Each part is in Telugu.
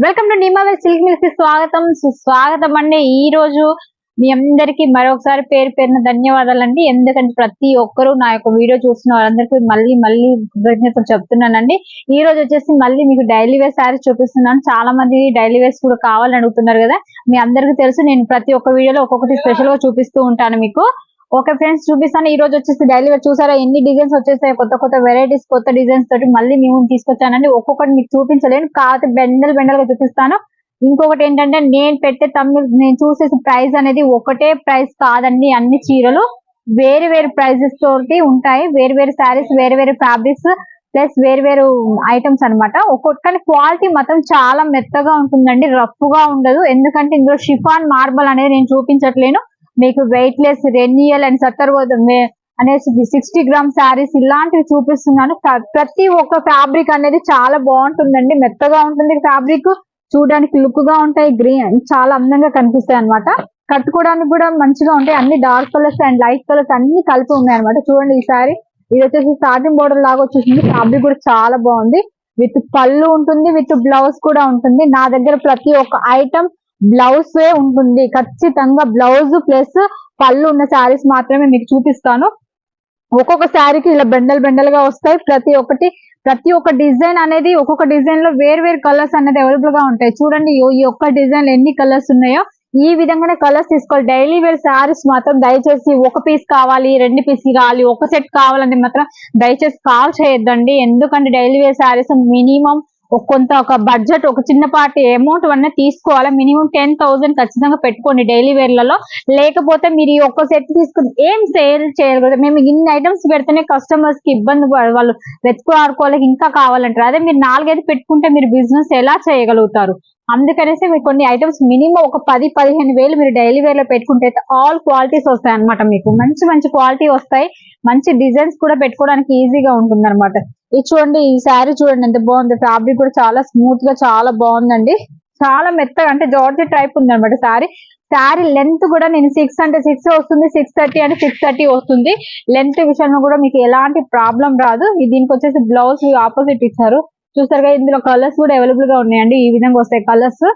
వెల్కమ్ టు నిమావెల్ సిల్క్ మిల్స్ కి స్వాగతం అండి. ఈ రోజు మీ అందరికి మరొకసారి పేరు పేరున ధన్యవాదాలండి. ఎందుకంటే ప్రతి ఒక్కరు నా యొక్క వీడియో చూస్తున్న వాళ్ళందరికీ మళ్ళీ కృతజ్ఞతలు చెప్తున్నానండి. ఈ రోజు వచ్చేసి మళ్ళీ మీకు డైలీ వేర్ శారీస్ చూపిస్తున్నాను. చాలా మంది డైలీ వేర్స్ కూడా కావాలని అడుగుతున్నారు కదా. మీ అందరికీ తెలుసు, నేను ప్రతి ఒక్క వీడియోలో ఒక్కొక్కటి స్పెషల్ గా చూపిస్తూ ఉంటాను మీకు. ఓకే ఫ్రెండ్స్, చూపిస్తాను. ఈ రోజు వచ్చేసి డైలీ వేర్ చూసారా ఎన్ని డిజైన్స్ వచ్చేసాయి, కొత్త వెరైటీస్, కొత్త డిజైన్స్ తోటి మళ్ళీ మేము తీసుకొచ్చానండి. ఒక్కొక్కటి మీకు చూపించలేను, కాకపోతే బెండల్ గా చూపిస్తాను. ఇంకొకటి ఏంటంటే, నేను పెట్టే నేను చూసే ప్రైస్ అనేది ఒకటే ప్రైస్ కాదండి. అన్ని చీరలు వేరు వేరు ప్రైజెస్ తోటి ఉంటాయి. వేరు శారీస్, వేరు ఫ్యాబ్రిక్స్, ప్లస్ వేరు ఐటమ్స్ అనమాట. ఒక్కొక్కటి క్వాలిటీ మాత్రం చాలా మెత్తగా ఉంటుందండి, రఫ్ గా ఉండదు. ఎందుకంటే ఇందులో షిఫాన్ మార్బల్ అనేది నేను చూపించట్లేను మీకు. వెయిట్ లెస్ రెన్యూయల్ అండ్ సత్తర్ అనేసి 60 గ్రామ్ శారీస్ ఇలాంటివి చూపిస్తున్నాను. ప్రతి ఒక్క ఫ్యాబ్రిక్ అనేది చాలా బాగుంటుందండి, మెత్తగా ఉంటుంది ఫ్యాబ్రిక్. చూడడానికి లుక్ గా ఉంటాయి, గ్రీన్ చాలా అందంగా కనిపిస్తాయి అనమాట. కట్టుకోవడానికి కూడా మంచిగా ఉంటాయి. అన్ని dark colours and light colours అన్ని కలిపి ఉన్నాయి అనమాట. చూడండి ఈ సారీ, ఇది వచ్చేసి స్టార్టింగ్ బోర్డర్ లాగా వచ్చేసింది. ఫ్యాబ్రిక్ కూడా చాలా బాగుంది. విత్ పళ్ళు ఉంటుంది, విత్ బ్లౌజ్ కూడా ఉంటుంది. నా దగ్గర ప్రతి ఒక్క ఐటమ్ బ్లౌజ్ ఉంటుంది. ఖచ్చితంగా బ్లౌజ్ ప్లస్ పళ్ళు ఉన్న శారీస్ మాత్రమే మీకు చూపిస్తాను. ఒక్కొక్క శారీకి ఇలా బెండల్ గా వస్తాయి. ప్రతి ఒక్క డిజైన్ అనేది, ఒక్కొక్క డిజైన్ లో వేరు కలర్స్ అనేది అవైలబుల్ గా ఉంటాయి. చూడండి ఈ ఒక్క డిజైన్ ఎన్ని కలర్స్ ఉన్నాయో. ఈ విధంగానే కలర్స్ తీసుకోవాలి. డైలీ వేర్ శారీస్ మాత్రం దయచేసి ఒక పీస్ కావాలి, 2 పీస్ కావాలి, ఒక సెట్ కావాలని మాత్రం దయచేసి కాల్ చేయొద్దండి. ఎందుకంటే డైలీ వేర్ శారీస్ మినిమం ఒక బడ్జెట్, ఒక చిన్నపాటి అమౌంట్ అన్నీ తీసుకోవాలి. మినిమం 10,000 ఖచ్చితంగా పెట్టుకోండి డైలీ వేర్లలో. లేకపోతే మీరు ఈ ఒక్క సెట్ తీసుకుని ఏం సేల్ చేయరు. మేము ఇన్ని ఐటమ్స్ పెడితేనే కస్టమర్స్ కి ఇబ్బంది, వాళ్ళు ఆడుకోవాలి ఇంకా కావాలంటారు. అదే మీరు 4-5 పెట్టుకుంటే మీరు బిజినెస్ ఎలా చేయగలుగుతారు? అందుకనేసి మీకు కొన్ని ఐటమ్స్ మినిమం ఒక 10-15 వేలు మీరు డైలీ వేర్ లో పెట్టుకుంటే ఆల్ క్వాలిటీస్ వస్తాయి అనమాట. మీకు మంచి క్వాలిటీ వస్తాయి. మంచి డిజైన్స్ కూడా పెట్టుకోవడానికి ఈజీగా ఉంటుంది అనమాట. ఇది చూడండి, ఈ శారీ చూడండి ఎంత బాగుంది. ఫ్యాబ్రిక్ కూడా చాలా స్మూత్ గా చాలా బాగుందండి. చాలా మెత్తగా, అంటే జార్జెట్ టైప్ ఉంది అనమాట శారీ లెంత్ కూడా నేను 6 అంటే 6 వస్తుంది, 630 అంటే 630 వస్తుంది. లెంత్ విషయంలో కూడా మీకు ఎలాంటి ప్రాబ్లం రాదు. దీనికి వచ్చేసి బ్లౌజ్ ఆపోజిట్ ఇచ్చారు. చూసారుగా, ఇందులో కలర్స్ కూడా అవైలబుల్ గా ఉన్నాయండి. ఈ విధంగా వస్తాయి కలర్స్.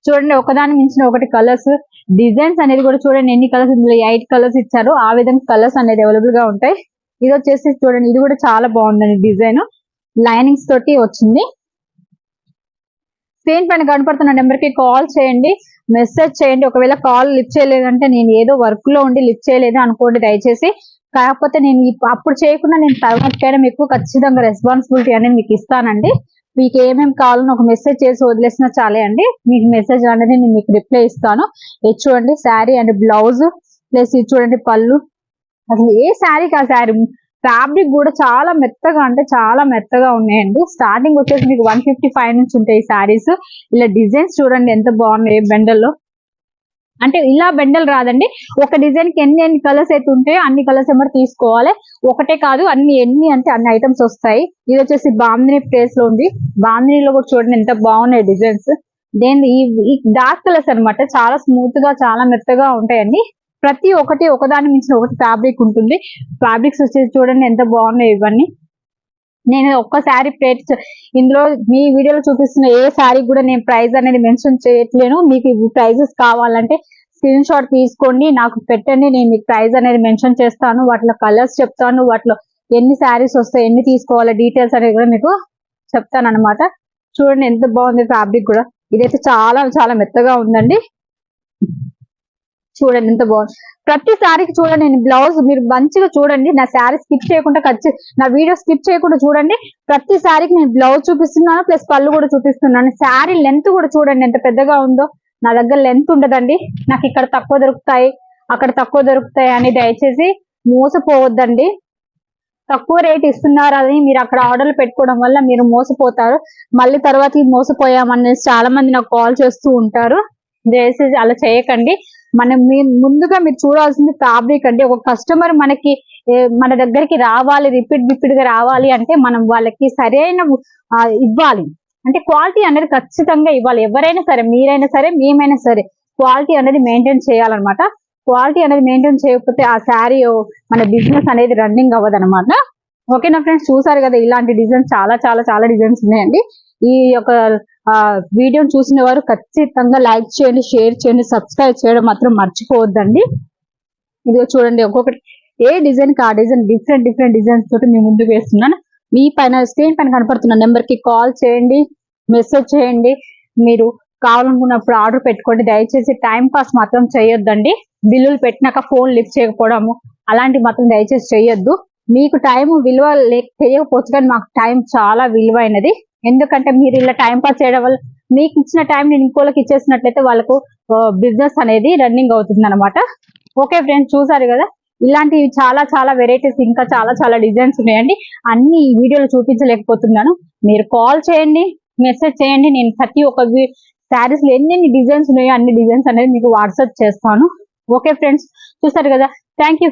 చూడండి, ఒకదాని మించిన ఒకటి కలర్స్. డిజైన్స్ అనేది కూడా చూడండి ఎన్ని కలర్స్, ఇందులో 8 కలర్స్ ఇచ్చారు. ఆ విధంగా కలర్స్ అనేది అవైలబుల్ గా ఉంటాయి. ఇది వచ్చేసి చూడండి, ఇది కూడా చాలా బాగుందండి. డిజైన్ లైనింగ్స్ తోటి వచ్చింది. స్క్రీన్ పైన కనపడుతున్న నెంబర్ కి కాల్ చేయండి, మెసేజ్ చేయండి. ఒకవేళ కాల్ లిఫ్ట్ చేయలేదంటే నేను ఏదో వర్క్ లో ఉండి లిఫ్ట్ చేయలేదు అనుకోండి దయచేసి. కాకపోతే నేను అప్పుడు చేయకుండా నేను తర్వాతకైనా మీకు ఖచ్చితంగా రెస్పాన్సిబిలిటీ అనేది మీకు ఇస్తానండి. మీకు ఏమేమి కావాలని ఒక మెసేజ్ చేసి వదిలేసినా చాలే అండి. మీకు మెసేజ్ అనేది నేను మీకు రిప్లై ఇస్తాను. ఇది చూడండి శారీ అండ్ బ్లౌజ్, ప్లస్ ఇది చూడండి పళ్ళు. అసలు ఏ శారీకి ఆ శారీ. ఫ్యాబ్రిక్ కూడా చాలా మెత్తగా, అంటే చాలా మెత్తగా ఉన్నాయండి. స్టార్టింగ్ వచ్చేసి మీకు 155 నుంచి ఉంటాయి ఈ శారీస్. ఇలా డిజైన్స్ చూడండి ఎంత బాగున్నాయి బెండల్లో. అంటే ఇలా బెండల్ రాదండి, ఒక డిజైన్ కి ఎన్ని కలర్స్ అయితే ఉంటాయో అన్ని కలర్స్ ఏమో తీసుకోవాలి. ఒకటే కాదు, ఎన్ని అంటే అన్ని ఐటమ్స్ వస్తాయి. ఇది వచ్చేసి బాందిని ప్లేస్ లో ఉంది. బాందినిలో కూడా చూడండి ఎంత బాగున్నాయి డిజైన్స్. ఈ డార్క్ కలర్స్ అనమాట, చాలా స్మూత్ గా చాలా మెత్తగా ఉంటాయండి. ప్రతి ఒక్కటి ఒకదాని మించిన ఒకటి ఫ్యాబ్రిక్ ఉంటుంది. ఫ్యాబ్రిక్స్ వచ్చేసి చూడండి ఎంత బాగున్నాయి ఇవన్నీ. నేను ఒక్క శారీ ప్లేట్ ఇందులో మీ వీడియోలో చూపిస్తున్న ఏ శారీ కూడా నేను ప్రైస్ అనేది మెన్షన్ చేయట్లేను. మీకు ప్రైజెస్ కావాలంటే స్క్రీన్ షాట్ తీసుకోండి, నాకు పెట్టండి. నేను మీకు ప్రైస్ అనేది మెన్షన్ చేస్తాను, వాటిలో కలర్స్ చెప్తాను, వాటిలో ఎన్ని శారీస్ వస్తాయి, ఎన్ని తీసుకోవాలో డీటెయిల్స్ అనేది కూడా మీకు చెప్తాను అనమాట. చూడండి ఎంత బాగుంది ఫ్యాబ్రిక్ కూడా. ఇదైతే చాలా చాలా మెత్తగా ఉందండి. చూడండి ఎంత బాగుంది. ప్రతి శారీకి చూడండి, నేను బ్లౌజ్ మీరు మంచిగా చూడండి. నా శారీ స్కిప్ చేయకుండా నా వీడియో స్కిప్ చేయకుండా చూడండి. ప్రతి శారీకి నేను బ్లౌజ్ చూపిస్తున్నాను, ప్లస్ పళ్ళు కూడా చూపిస్తున్నాను. శారీ లెంత్ కూడా చూడండి ఎంత పెద్దగా ఉందో. నా దగ్గర లెంత్ ఉండదండి. నాకు ఇక్కడ తక్కువ దొరుకుతాయి, అక్కడ తక్కువ దొరుకుతాయి అని దయచేసి మోసపోవద్దండి. తక్కువ రేట్ ఇస్తున్నారు అని మీరు అక్కడ ఆర్డర్లు పెట్టుకోవడం వల్ల మీరు మోసపోతారు. మళ్ళీ తర్వాత మోసపోయామనేసి చాలా మంది నాకు కాల్ చేస్తూ ఉంటారు. దయచేసి అలా చేయకండి. ముందుగా మీరు చూడాల్సింది ఫ్యాబ్రిక్ అండి. ఒక కస్టమర్ మన దగ్గరికి రావాలి, రిపీట్ గా రావాలి అంటే మనం వాళ్ళకి సరైన ఇవ్వాలి. అంటే క్వాలిటీ అనేది ఖచ్చితంగా ఇవ్వాలి. ఎవరైనా సరే, మీరైనా సరే, మేమైనా సరే, క్వాలిటీ అనేది మెయింటైన్ చేయాలన్నమాట. క్వాలిటీ అనేది మెయింటైన్ చేయకపోతే ఆ శారీ మన బిజినెస్ అనేది రన్నింగ్ అవ్వదు అనమాట. ఓకేనా ఫ్రెండ్స్, చూసారు కదా ఇలాంటి డిజైన్స్ చాలా చాలా చాలా డిజైన్స్ ఉన్నాయండి. ఈ యొక్క వీడియోని చూసిన వారు ఖచ్చితంగా లైక్ చేయండి, షేర్ చేయండి, సబ్స్క్రైబ్ చేయడం మాత్రం మర్చిపోవద్దండి. ఇదిగో చూడండి, ఒక్కొక్కటి ఏ డిజైన్ కి ఆ డిజైన్ డిఫరెంట్ డిజైన్స్ తోటి మీ ముందు వేస్తున్నాను. మీ పైన స్క్రీన్ పైన కనపడుతున్న నెంబర్ కి కాల్ చేయండి, మెసేజ్ చేయండి. మీరు కావాలనుకున్నప్పుడు ఆర్డర్ పెట్టుకోండి. దయచేసి టైం పాస్ మాత్రం చేయొద్దండి. బిల్లులు పెట్టినాక ఫోన్ లిఫ్ట్ చేయకపోవడము అలాంటి మాత్రం దయచేసి చేయొద్దు. మీకు టైం విలువ తెలియకపోవచ్చు, కానీ మాకు టైం చాలా విలువైనది. ఎందుకంటే మీరు ఇలా టైం పాస్ చేయడం వల్ల మీకు ఇచ్చిన టైం నేను ఇంకోళ్ళకి ఇచ్చేసినట్లయితే వాళ్ళకు బిజినెస్ అనేది రన్నింగ్ అవుతుంది అనమాట. ఓకే ఫ్రెండ్స్, చూసారు కదా, ఇలాంటివి చాలా వెరైటీస్, ఇంకా చాలా డిజైన్స్ ఉన్నాయండి. అన్ని ఈ వీడియోలో చూపించలేకపోతున్నాను. మీరు కాల్ చేయండి, మెసేజ్ చేయండి. నేను ప్రతి ఒక్క శారీస్ లో ఎన్ని డిజైన్స్ ఉన్నాయో అన్ని డిజైన్స్ అనేది మీకు వాట్సాప్ చేస్తాను. ఓకే ఫ్రెండ్స్, చూసారు కదా, థ్యాంక్ యూ.